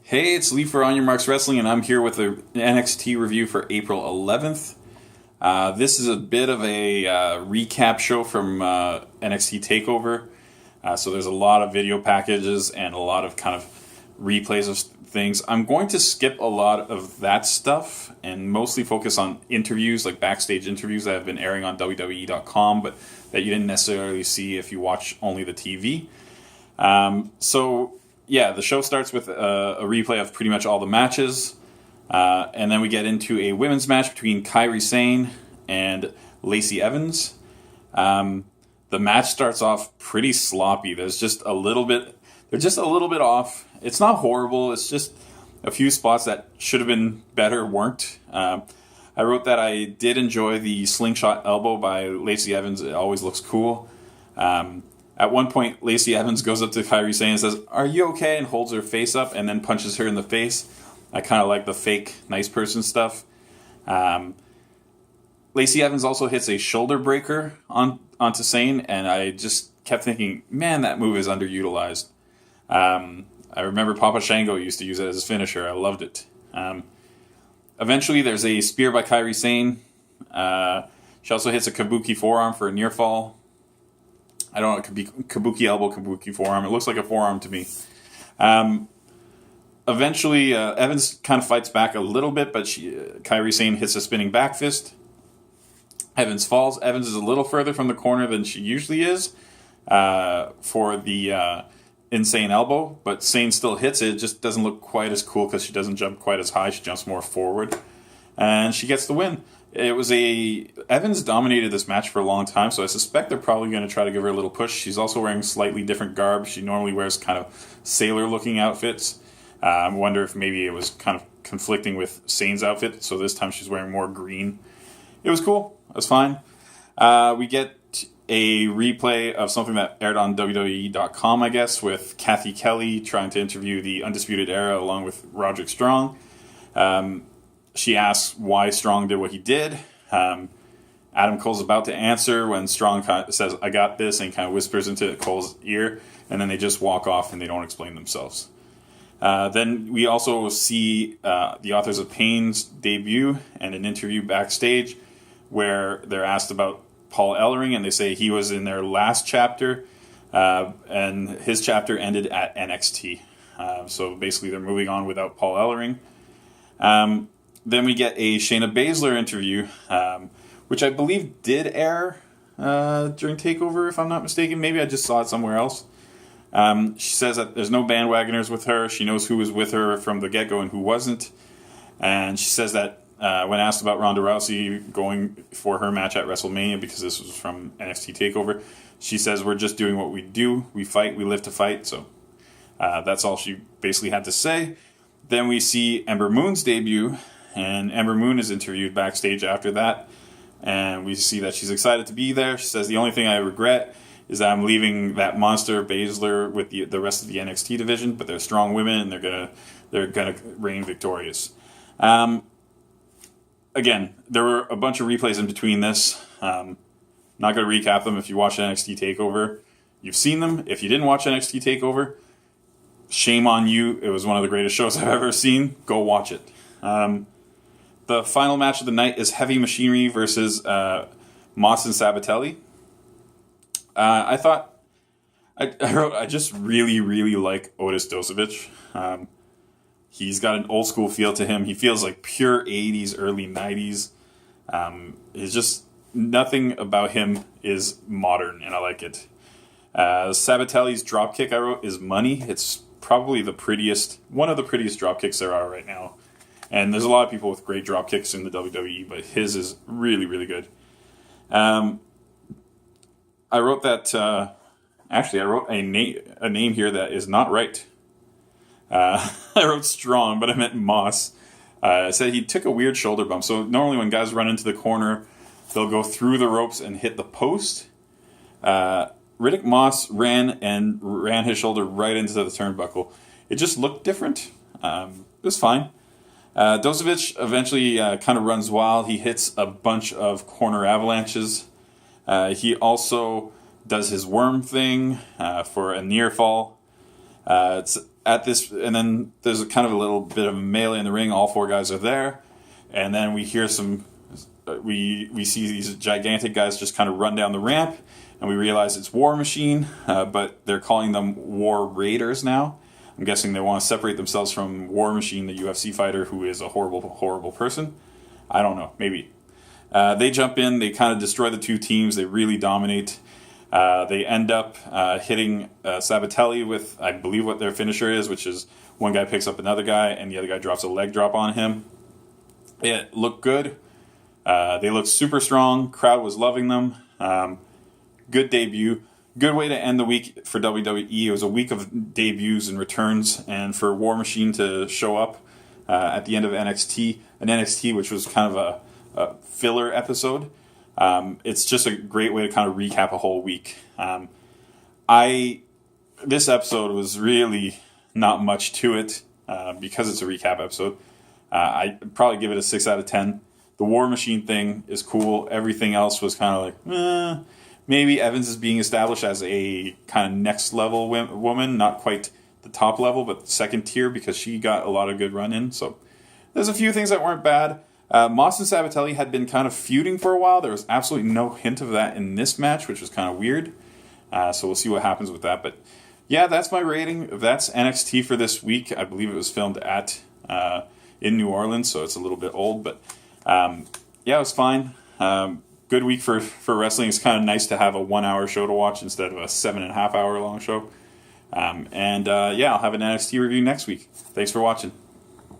Hey, it's Lee for On Your Marks Wrestling, and I'm here with the NXT review for April 11th. This is a bit of a recap show from NXT TakeOver. So there's a lot of video packages and a lot of kind of replays of things. I'm going to skip a lot of that stuff and mostly focus on interviews, like backstage interviews that have been airing on WWE.com, but that you didn't necessarily see if you watch only the TV. Yeah, the show starts with a replay of pretty much all the matches, and then we get into a women's match between Kairi Sane and Lacey Evans. The match starts off pretty sloppy. They're just a little bit off. It's not horrible. It's just a few spots that should have been better weren't. I wrote that I did enjoy the slingshot elbow by Lacey Evans. It always looks cool. At one point, Lacey Evans goes up to Kairi Sane and says, "Are you okay?" and holds her face up and then punches her in the face. I kind of like the fake nice person stuff. Lacey Evans also hits a shoulder breaker onto Sane, and I just kept thinking, man, that move is underutilized. I remember Papa Shango used to use it as his finisher. I loved it. Eventually, there's a spear by Kairi Sane. She also hits a kabuki forearm for a near fall. I don't know, it could be kabuki elbow, kabuki forearm. It looks like a forearm to me. Eventually, Evans kind of fights back a little bit, but Kairi Sane hits a spinning back fist. Evans falls. Evans is a little further from the corner than she usually is for the insane elbow, but Sane still hits it. It just doesn't look quite as cool because she doesn't jump quite as high. She jumps more forward, and she gets the win. Evans dominated this match for a long time, so I suspect they're probably going to try to give her a little push. She's also wearing slightly different garb. She normally wears kind of sailor-looking outfits. I wonder if maybe it was kind of conflicting with Sane's outfit, so this time she's wearing more green. It was cool. It was fine. We get a replay of something that aired on WWE.com, I guess, with Kathy Kelly trying to interview the Undisputed Era along with Roderick Strong. She asks why Strong did what he did. Adam Cole's about to answer when Strong says, "I got this," and kind of whispers into Cole's ear, and then they just walk off and they don't explain themselves. Then we also see the Authors of Pain's debut and an interview backstage where they're asked about Paul Ellering, and they say he was in their last chapter, and his chapter ended at NXT. So basically they're moving on without Paul Ellering. Then we get a Shayna Baszler interview, which I believe did air during TakeOver, if I'm not mistaken. Maybe I just saw it somewhere else. She says that there's no bandwagoners with her. She knows who was with her from the get-go and who wasn't. And she says that when asked about Ronda Rousey going for her match at WrestleMania, because this was from NXT TakeOver, she says, "We're just doing what we do. We fight. We live to fight." So that's all she basically had to say. Then we see Ember Moon's debut, and Ember Moon is interviewed backstage after that. And we see that she's excited to be there. She says, "The only thing I regret is that I'm leaving that monster Baszler with the rest of the NXT division, but they're strong women and they're gonna reign victorious." Again, there were a bunch of replays in between this. Not going to recap them. If you watch NXT TakeOver, you've seen them. If you didn't watch NXT TakeOver, shame on you. It was one of the greatest shows I've ever seen. Go watch it. The final match of the night is Heavy Machinery versus Moths and Sabatini. I wrote, I just really, really like Otis Dosovich. He's got an old school feel to him. He feels like pure 80s, early 90s. It's just nothing about him is modern, and I like it. Sabatini's dropkick I wrote is money. It's probably one of the prettiest dropkicks there are right now. And there's a lot of people with great dropkicks in the WWE, but his is really, really good. I wrote that. Actually, I wrote a name here that is not right. I wrote Strong, but I meant Moss. I said he took a weird shoulder bump. So normally when guys run into the corner, they'll go through the ropes and hit the post. Riddick Moss ran his shoulder right into the turnbuckle. It just looked different. It was fine. Dosovich eventually kind of runs wild. He hits a bunch of corner avalanches. He also does his worm thing for a near fall. at this, and then there's a kind of a little bit of a melee in the ring. All 4 guys are there, and then we hear we see these gigantic guys just kind of run down the ramp, and we realize it's War Machine, but they're calling them War Raiders now. I'm guessing they want to separate themselves from War Machine, the UFC fighter, who is a horrible, horrible person. I don't know, maybe. They jump in, they kind of destroy the 2 teams, they really dominate. They end up hitting Sabatini with, I believe, what their finisher is, which is one guy picks up another guy, and the other guy drops a leg drop on him. It looked good. They looked super strong. Crowd was loving them. Good debut. Good way to end the week for WWE. It was a week of debuts and returns, and for War Machine to show up at the end of NXT, which was kind of a filler episode. It's just a great way to kind of recap a whole week. This episode was really not much to it because it's a recap episode. I'd probably give it a 6 out of 10. The War Machine thing is cool. Everything else was kind of like, maybe Evans is being established as a kind of next level woman, not quite the top level, but second tier, because she got a lot of good run in. So there's a few things that weren't bad. Moths and Sabatini had been kind of feuding for a while. There was absolutely no hint of that in this match, which was kind of weird. So we'll see what happens with that. But yeah, that's my rating. That's NXT for this week. I believe it was filmed in New Orleans, so it's a little bit old. But yeah, it was fine. Good week for wrestling. It's kind of nice to have a 1 hour show to watch instead of a 7.5 hour long show. Yeah, I'll have an NXT review next week. Thanks for watching.